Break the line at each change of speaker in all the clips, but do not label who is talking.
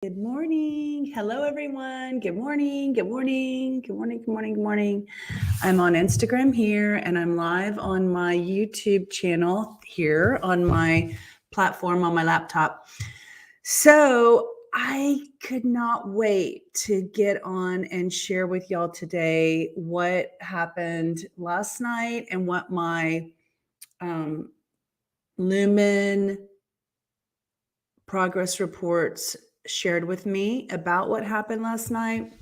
Good morning. Hello, everyone. Good morning. Good morning. Good morning. Good morning. Good morning. I'm on Instagram here and I'm live on my YouTube channel here on my platform on my laptop. So I could not wait to get on and share with y'all today what happened last night and what my Lumen progress reports shared with me about what happened last night.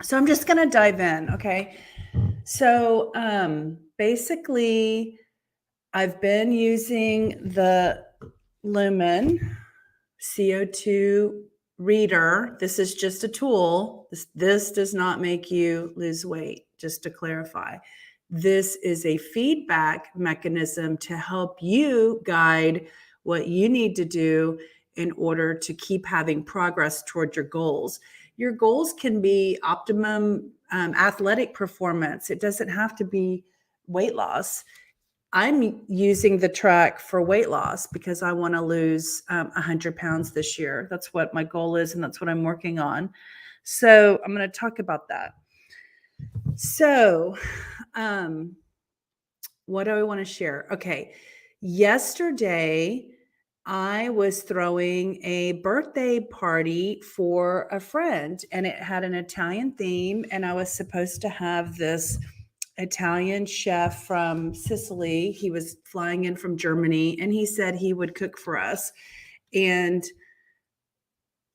So I'm just going to dive in. Okay. So basically, I've been using the Lumen CO2 reader. This is just a tool. This does not make you lose weight, just to clarify. This is a feedback mechanism to help you guide what you need to do in order to keep having progress toward your goals. Your goals can be optimum athletic performance. It doesn't have to be weight loss. I'm using the track for weight loss because I want to lose 100 pounds this year. That's what my goal is, and that's what I'm working on. So I'm going to talk about that. So, what do I want to share? Okay. Yesterday, I was throwing a birthday party for a friend, and it had an Italian theme, and I was supposed to have this Italian chef from Sicily. He was flying in from Germany, and he said he would cook for us. And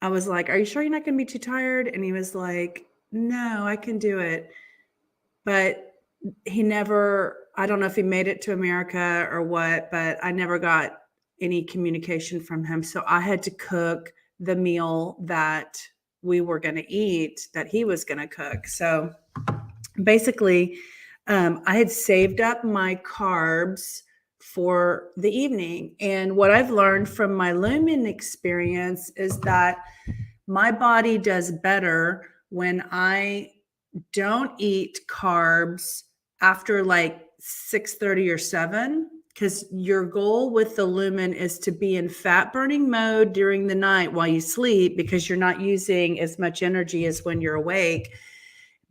I was like, "Are you sure you're not going to be too tired?" And he was like, "No, I can do it." But he never, I don't know if he made it to America or what, but I never got any communication from him. So I had to cook the meal that we were going to eat, that he was going to cook. So basically, I had saved up my carbs for the evening. And what I've learned from my Lumen experience is that my body does better when I don't eat carbs after like 6:30 or 7, because your goal with the Lumen is to be in fat burning mode during the night while you sleep, because you're not using as much energy as when you're awake.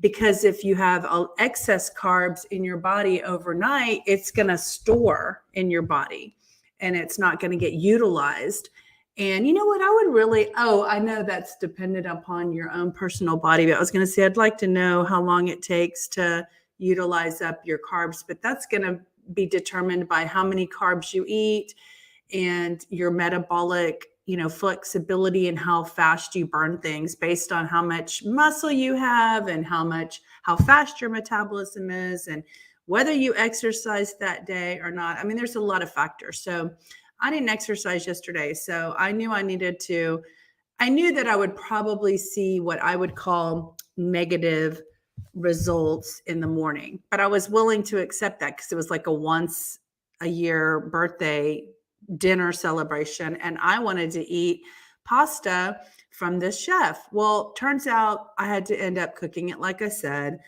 Because if you have excess carbs in your body overnight, it's going to store in your body and it's not going to get utilized. And you know what? I would really, I know that's dependent upon your own personal body, but I was going to say, I'd like to know how long it takes to utilize up your carbs, but that's going to be determined by how many carbs you eat and your metabolic, flexibility and how fast you burn things based on how much muscle you have and how fast your metabolism is and whether you exercise that day or not. I mean, there's a lot of factors. So I didn't exercise yesterday. So I knew that I would probably see what I would call negative results in the morning, but I was willing to accept that because it was like a once a year birthday dinner celebration, and I wanted to eat pasta from this chef. Well, turns out I had to end up cooking it, like I said.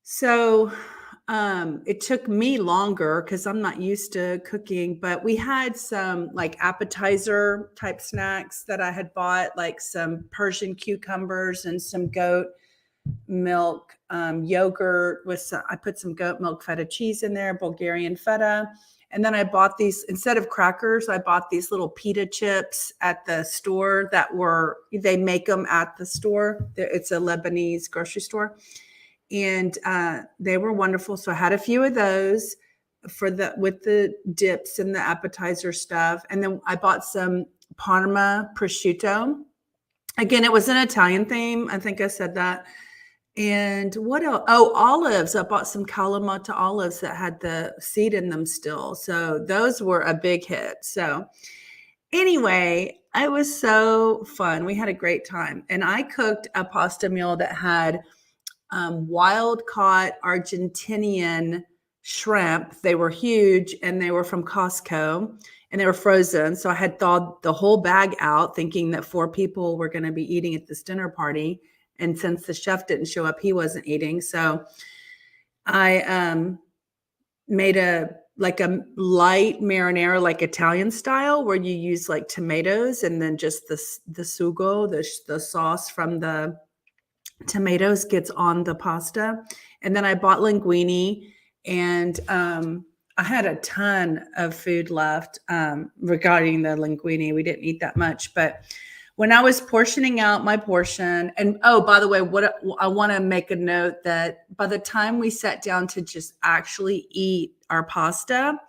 So it took me longer because I'm not used to cooking, but we had some like appetizer type snacks that I had bought, like some Persian cucumbers and some goat milk yogurt with I put some goat milk feta cheese in there, Bulgarian feta. And then I bought these, instead of crackers, I bought these little pita chips at the store they make them at the store. It's a Lebanese grocery store. And they were wonderful. So I had a few of those with the dips and the appetizer stuff. And then I bought some Parma prosciutto. Again, it was an Italian theme. I think I said that. And what else? Oh, olives. I bought some Kalamata olives that had the seed in them still. So those were a big hit. So anyway, it was so fun. We had a great time. And I cooked a pasta meal that had wild caught Argentinian shrimp. They were huge and they were from Costco and they were frozen. So I had thawed the whole bag out thinking that 4 people were going to be eating at this dinner party. And since the chef didn't show up, he wasn't eating. So I made a like a light marinara, like Italian style, where you use like tomatoes and then just the sugo, the sauce from the tomatoes gets on the pasta. And then I bought linguine, and I had a ton of food left regarding the linguine. We didn't eat that much, but when I was portioning out my portion, and oh, by the way, what I want to make a note that by the time we sat down to just actually eat our pasta,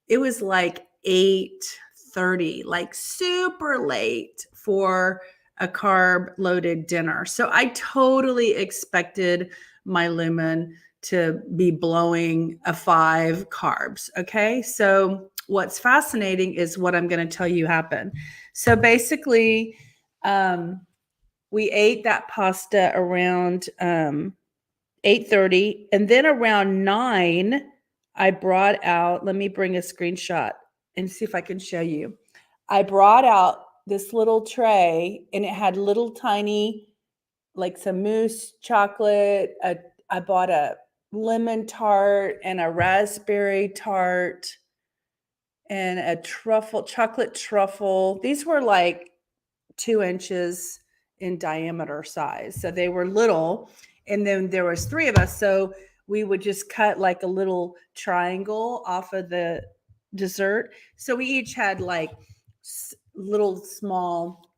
it was like 8:30, like super late for a carb loaded dinner. So I totally expected my Lumen to be blowing a 5 carbs. Okay. So what's fascinating is what I'm going to tell you happened. So basically, we ate that pasta around 8:30, and then around 9, I brought out, let me bring a screenshot and see if I can show you. I brought out this little tray, and it had little tiny, like some mousse chocolate. I bought a lemon tart and a raspberry tart and a chocolate truffle. These were like 2 inches in diameter size. So they were little. And then there was 3 of us. So we would just cut like a little triangle off of the dessert. So we each had like little small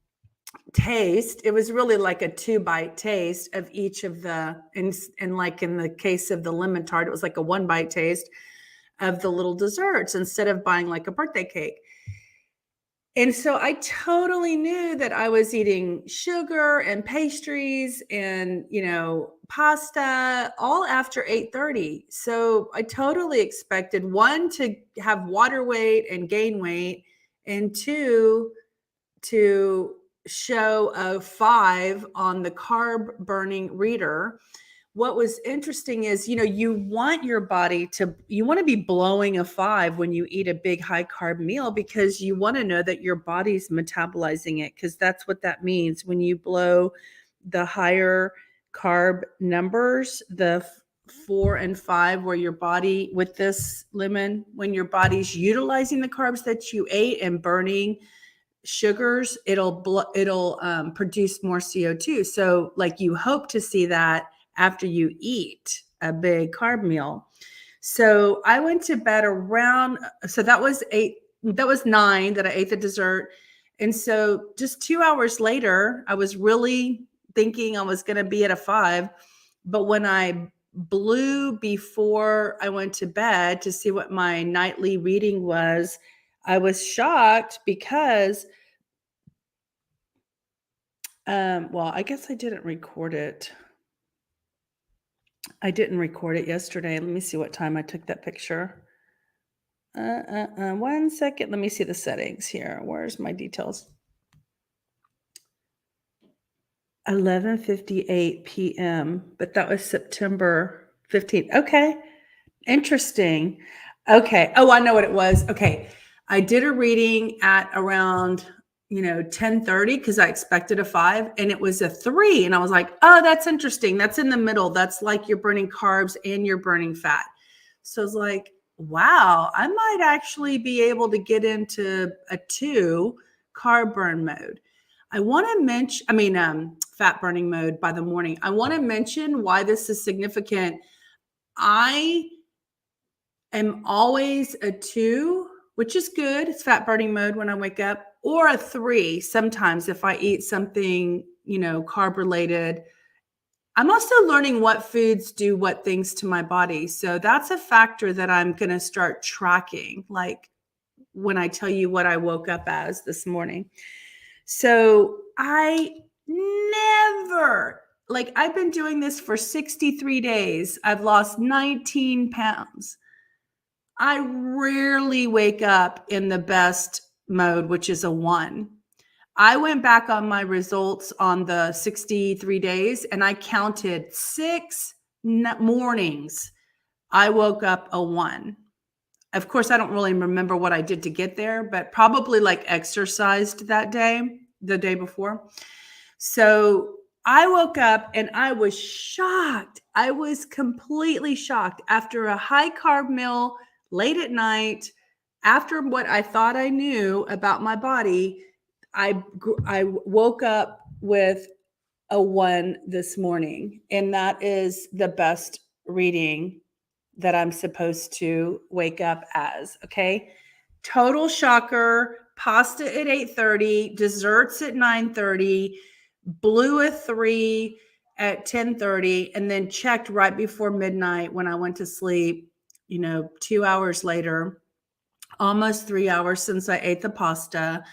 taste. It was really like a 2-bite taste of each of the, and like in the case of the lemon tart, it was like a 1-bite taste of the little desserts instead of buying like a birthday cake. And so I totally knew that I was eating sugar and pastries and, pasta all after 8:30. So I totally expected, 1, to have water weight and gain weight, and 2, to show a 5 on the carb burning reader. What was interesting is, you want your body you want to be blowing a 5 when you eat a big high carb meal, because you want to know that your body's metabolizing it, because that's what that means. When you blow the higher carb numbers, the 4 and 5, where your body, with this Lumen, when your body's utilizing the carbs that you ate and burning sugars, it'll produce more CO2. So like you hope to see that after you eat a big carb meal. So I went to bed around, so that was 9 that I ate the dessert. And so just 2 hours later, I was really thinking I was going to be at a 5. But when I blew before I went to bed to see what my nightly reading was, I was shocked because, well, I guess I didn't record it. I didn't record it yesterday. Let me see what time I took that picture. 1 second. Let me see the settings here. Where's my details? 11:58 p.m., but that was September 15th. Okay. Interesting. Okay. Oh, I know what it was. Okay. I did a reading at around, 10:30, because I expected a 5, and it was a 3. And I was like, oh, that's interesting. That's in the middle. That's like you're burning carbs and you're burning fat. So I was like, wow, I might actually be able to get into a 2 carb burn mode. I want to mention, fat burning mode by the morning. I want to mention why this is significant. I am always a 2, which is good. It's fat burning mode when I wake up, or a 3 sometimes if I eat something, carb related. I'm also learning what foods do what things to my body. So that's a factor that I'm going to start tracking, like when I tell you what I woke up as this morning. So I never, I've been doing this for 63 days. I've lost 19 pounds. I rarely wake up in the best mode, which is a 1. I went back on my results on the 63 days, and I counted 6 mornings I woke up a 1. Of course, I don't really remember what I did to get there, but probably exercised that day, the day before. So I woke up and I was shocked. I was completely shocked after a high carb meal late at night, after what I thought I knew about my body, I woke up with a 1 this morning, and that is the best reading that I'm supposed to wake up as, okay? Total shocker, pasta at 8:30, desserts at 9:30, blew a 3 at 10:30, and then checked right before midnight when I went to sleep, 2 hours later, almost 3 hours since I ate the pasta,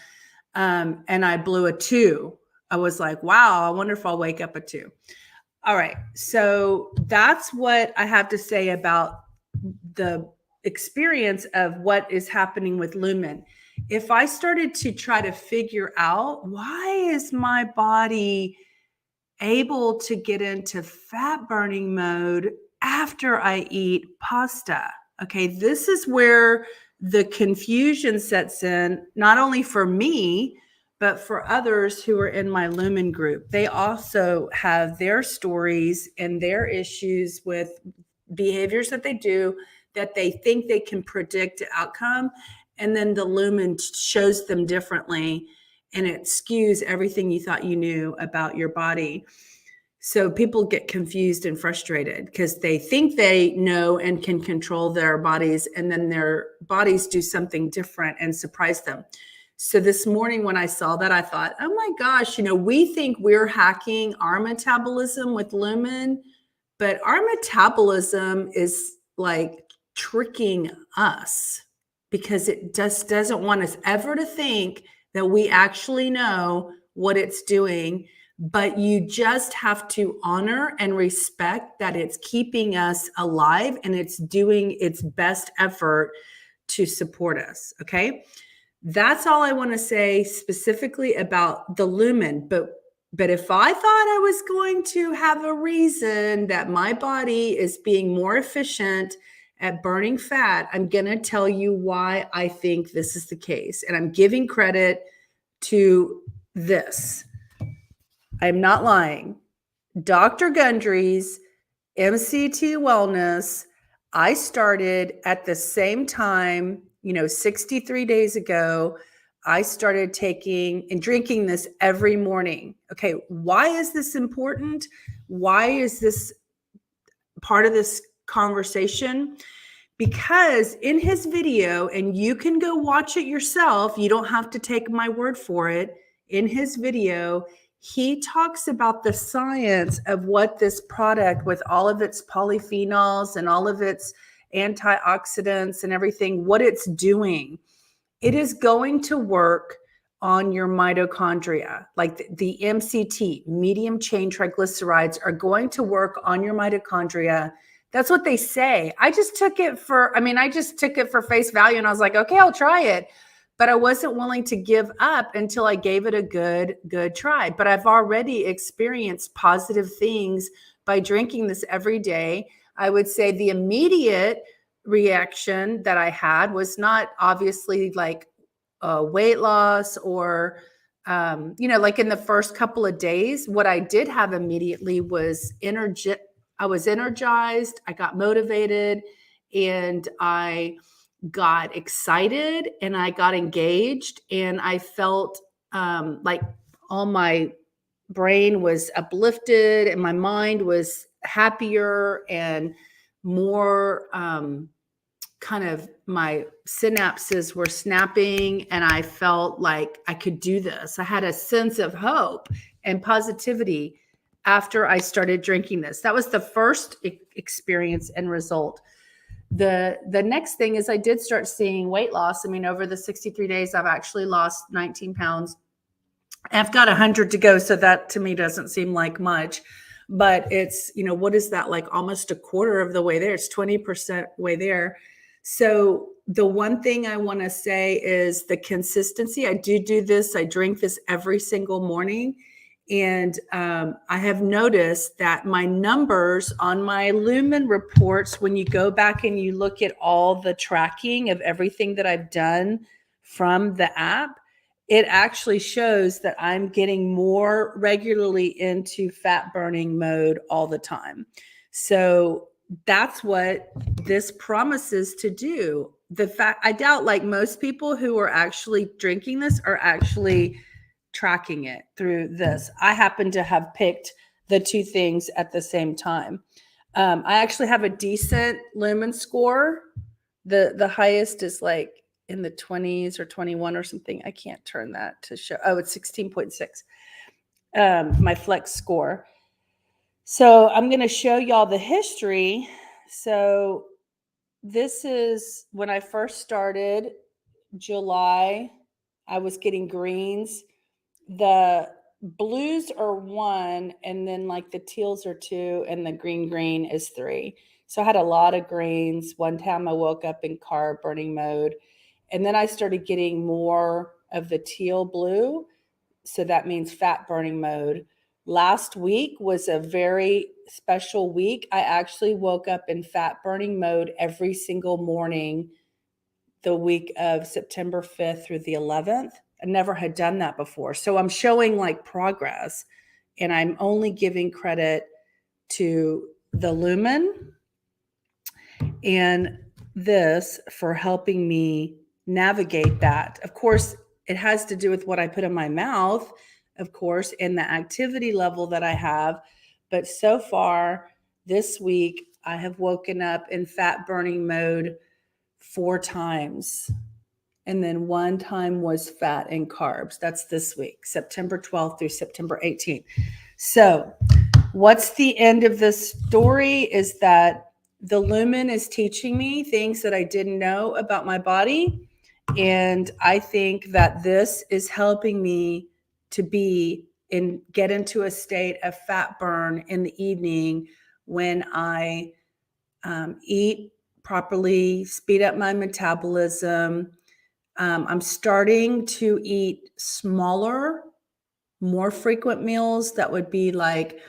and I blew a 2. I was like, "Wow, I wonder if I'll wake up at 2." All right. So that's what I have to say about the experience of what is happening with Lumen. If I started to try to figure out why is my body able to get into fat burning mode after I eat pasta. Okay, this is where the confusion sets in, not only for me, but for others who are in my Lumen group. They also have their stories and their issues with behaviors that they do that they think they can predict outcome. And then the Lumen shows them differently, and it skews everything you thought you knew about your body. So people get confused and frustrated because they think they know and can control their bodies, and then their bodies do something different and surprise them. So this morning when I saw that, I thought, oh my gosh, we think we're hacking our metabolism with Lumen, but our metabolism is like tricking us because it just doesn't want us ever to think that we actually know what it's doing. But you just have to honor and respect that it's keeping us alive and it's doing its best effort to support us. Okay. That's all I want to say specifically about the Lumen. But if I thought I was going to have a reason that my body is being more efficient at burning fat, I'm going to tell you why I think this is the case. And I'm giving credit to this. I'm not lying. Dr. Gundry's MCT Wellness, I started at the same time, 63 days ago. I started taking and drinking this every morning. Okay, why is this important? Why is this part of this conversation? Because in his video, and you can go watch it yourself, you don't have to take my word for it. In his video, he talks about the science of what this product, with all of its polyphenols and all of its antioxidants and everything, what it's doing. It is going to work on your mitochondria. Like the MCT, medium chain triglycerides, are going to work on your mitochondria. That's what they say. I just took it for face value, and I was like, okay, I'll try it. But I wasn't willing to give up until I gave it a good try. But I've already experienced positive things by drinking this every day. I would say the immediate reaction that I had was not obviously like weight loss or, like in the first couple of days. What I did have immediately was energy. I was energized, I got motivated, and I got excited, and I got engaged, and I felt like all my brain was uplifted and my mind was happier and more kind of, my synapses were snapping, and I felt like I could do this. I had a sense of hope and positivity after I started drinking this. That was the first experience and result. The next thing is I did start seeing weight loss. I mean, over the 63 days, I've actually lost 19 pounds. I've got 100 to go, so that to me doesn't seem like much. But it's, what is that, like almost a quarter of the way there? It's 20% way there. So the one thing I want to say is the consistency. I do this. I drink this every single morning. And I have noticed that my numbers on my Lumen reports, when you go back and you look at all the tracking of everything that I've done from the app, it actually shows that I'm getting more regularly into fat burning mode all the time. So that's what this promises to do. The fact, I doubt like most people who are actually drinking this are actually tracking it through this. I happen to have picked the two things at the same time. I actually have a decent Lumen score. The highest is like in the 20s or 21 or something. I can't turn that to show. Oh, it's 16.6. My flex score. So I'm going to show y'all the history. So this is when I first started, July. I was getting greens. The blues are 1, and then like the teals are 2, and the green is 3. So I had a lot of greens. One time I woke up in carb burning mode, and then I started getting more of the teal blue. So that means fat burning mode. Last week was a very special week. I actually woke up in fat burning mode every single morning the week of September 5th through the 11th. I never had done that before. So I'm showing like progress, and I'm only giving credit to the Lumen and this for helping me navigate that. Of course, it has to do with what I put in my mouth, of course, and the activity level that I have. But so far this week, I have woken up in fat burning mode 4 times. And then 1 time was fat and carbs. That's this week, September 12th through September 18th. So what's the end of this story is that the Lumen is teaching me things that I didn't know about my body. And I think that this is helping me to get into a state of fat burn in the evening when I eat properly, speed up my metabolism. I'm starting to eat smaller, more frequent meals. That would be like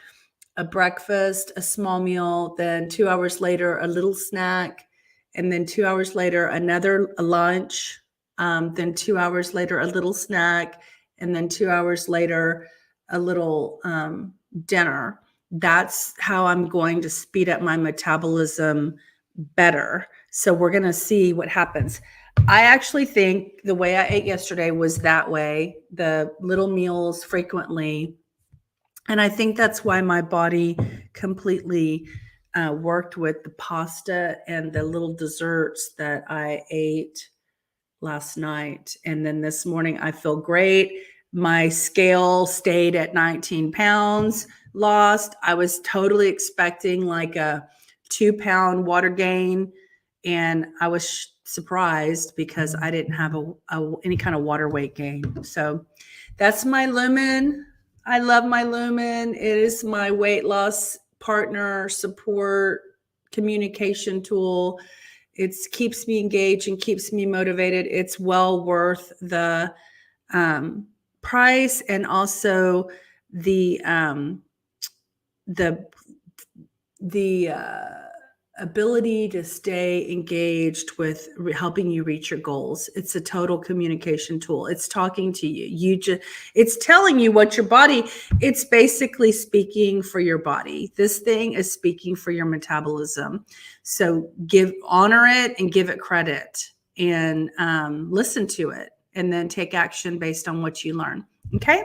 a breakfast, a small meal, then 2 hours later, a little snack, and then 2 hours later, another lunch, then 2 hours later, a little snack, and then 2 hours later, a little dinner. That's how I'm going to speed up my metabolism better. So we're going to see what happens. I actually think the way I ate yesterday was that way, the little meals frequently. And I think that's why my body completely worked with the pasta and the little desserts that I ate last night. And then this morning, I feel great. My scale stayed at 19 pounds lost. I was totally expecting like a 2-pound water gain. And I was surprised because I didn't have any kind of water weight gain. So that's my Lumen. I love my Lumen. It is my weight loss partner, support, communication tool. It keeps me engaged and keeps me motivated. It's well worth the price, and also the ability to stay engaged with helping you reach your goals. It's a total communication tool. It's talking to you. It's telling you what your body, it's basically speaking for your body. This thing is speaking for your metabolism. So honor it and give it credit, and listen to it, and then take action based on what you learn. Okay.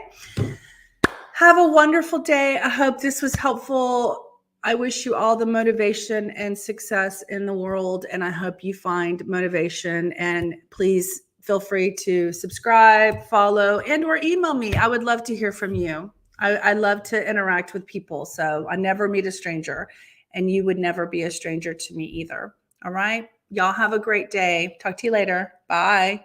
Have a wonderful day. I hope this was helpful. I wish you all the motivation and success in the world, and I hope you find motivation. And please feel free to subscribe, follow, and or email me. I would love to hear from you. I love to interact with people, so I never meet a stranger, and you would never be a stranger to me either. All right? Y'all have a great day. Talk to you later. Bye.